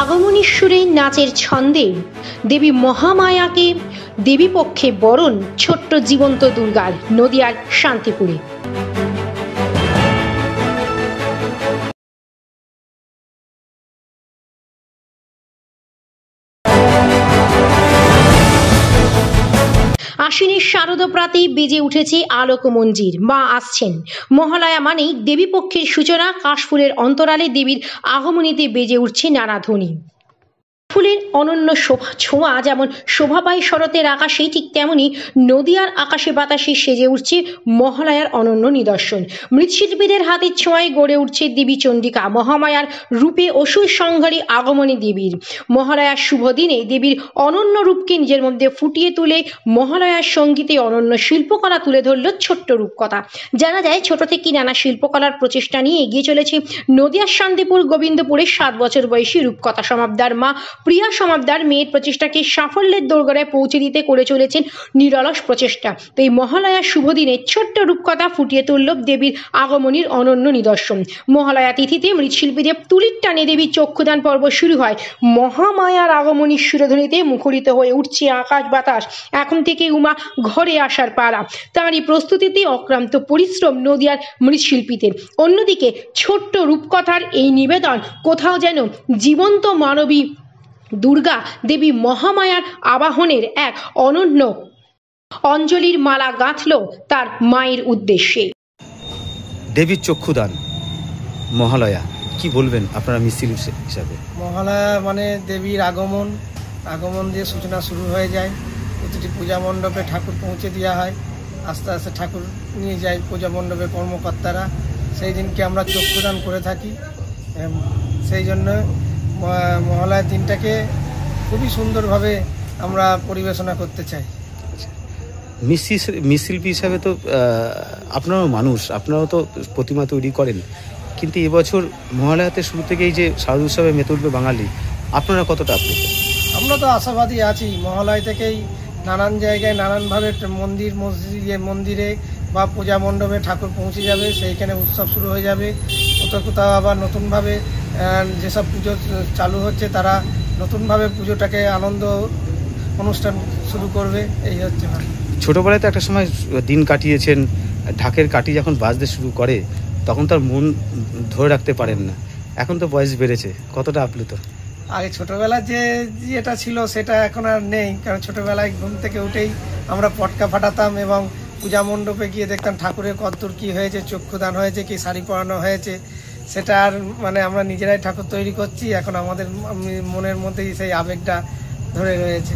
আগমনী সুরে নাচের ছন্দে দেবী মহামায়াকে দেবী পক্ষে বরণ ছোট্ট জীবন্ত দুর্গার নদিয়ার শান্তিপুরে। আশ্বিনের শারদ প্রাতে বেজে উঠেছে আলোক মঞ্জির। মা আসছেন। মহালয়া মানেই দেবী পক্ষের সূচনা। কাশফুলের অন্তরালে দেবীর আগমনীতে বেজে উঠছে নানা ধ্বনি। ফুলের অনন্য শোভা ছোঁয়া যেমন শোভা পায় শরতের আকাশে, ঠিক তেমনি নদিয়ার আকাশে বাতাসে সেজে উঠছে মহালয়ার অনন্য নিদর্শন। মৃৎশিল্পীদের হাতের ছোঁয়ায় গড়ে উঠছে দেবী চণ্ডিকা। মহামায়ার রূপে অসুর সংহারী আগমনী দেবীর। মহালয়ার শুভ দিনে দেবীর অনন্য রূপকে নিজের মধ্যে ফুটিয়ে তুলে মহালয়ার সঙ্গীতে অনন্য শিল্পকলা তুলে ধরল ছোট্ট রূপকথা। জানা যায় ছোট থেকেই নানা শিল্পকলার প্রচেষ্টা নিয়ে এগিয়ে চলেছে নদিয়ার শান্তিপুর গোবিন্দপুরের 7 বছর বয়সী রূপকথা সমাবদার মা প্রিয়া সমাবদার। মেয়ের প্রচেষ্টাকে সাফল্যের দোরগোড়ায় পৌঁছে দিতে করে চলেছেন নিরলস প্রচেষ্টা। তো এই মহালয়ার শুভ দিনে ছোট্ট রূপকথা ফুটিয়ে তুলল দেবীর আগমনীর অনন্য নিদর্শন। মহালয়া তিথিতে মৃৎশিল্পীদের তুলির টানে দেবীর চক্ষুদান পর্ব শুরু হয়। মহামায়ার আগমনীর সুরধ্বনিতে মুখরিত হয়ে উঠছে আকাশ বাতাস। এখন থেকে উমা ঘরে আসার পালা। তাঁরই প্রস্তুতিতে অক্লান্ত পরিশ্রম নদিয়ার মৃৎশিল্পীদের। অন্যদিকে ছোট্ট রূপকথার এই নিবেদন কোথাও যেন জীবন্ত মানবী দুর্গা দেবী মহামায়ার আবাহনের এক অনন্য অঞ্জলির মালা গাঁথল তার মায়ের উদ্দেশ্যে। দেবীর চক্ষুদান মহালয়া, কি বলবেন আপনারা মিস্ত্রি হিসাবে? মহালয়া মানে দেবীর আগমন দিয়ে সূচনা শুরু হয়ে যায়। প্রতিটি পূজা মণ্ডপে ঠাকুর পৌঁছে দেওয়া হয়। আস্তে আস্তে ঠাকুর নিয়ে যায় পূজা মণ্ডপের কর্মকর্তারা। সেই দিনকে আমরা চক্ষুদান করে থাকি। সেই জন্য মহালয়ার দিনটাকে খুবই সুন্দরভাবে আমরা পরিবেশনা করতে চাই। মৃৎশিল্পী হিসাবে তো আপনারাও মানুষ, আপনারাও তো প্রতিমা তৈরি করেন, কিন্তু এবছর মহালয়াতে শুরু থেকেই যে শারদ উৎসবে মেতে উঠবে বাঙালি, আপনারা কতটা আপ্লুত? আমরা তো আশাবাদী আছি। মহালয়া থেকেই নানান জায়গায় নানানভাবে মন্দিরে বা পূজা মণ্ডপে ঠাকুর পৌঁছে যাবে। সেইখানে উৎসব শুরু হয়ে যাবে। কোথাও আবার নতুনভাবে যেসব পুজো চালু হচ্ছে তারা নতুনভাবে পুজোটাকে আনন্দ অনুষ্ঠান শুরু করবে। এই হচ্ছে না। ছোটোবেলায় তো একটা সময় দিন কাটিয়েছেন, ঢাকের কাঠি যখন বাজতে শুরু করে তখন তার মন ধরে রাখতে পারেন না। এখন তো বয়স বেড়েছে, কতটা আপ্লুত? আগে ছোটোবেলায় যেটা ছিল সেটা এখন আর নেই। কারণ ছোটোবেলায় ঘুম থেকে উঠেই আমরা পটকা ফাটাতাম এবং পূজা মণ্ডপে গিয়ে দেখতাম ঠাকুরের কতদূর কী হয়েছে, চক্ষুদান হয়েছে কি শাড়ি পরানো হয়েছে। সেটা আর মানে আমরা নিজেরাই ঠাকুর তৈরি করছি। এখন আমাদের মনের মধ্যেই সেই আবেগটা ধরে রয়েছে।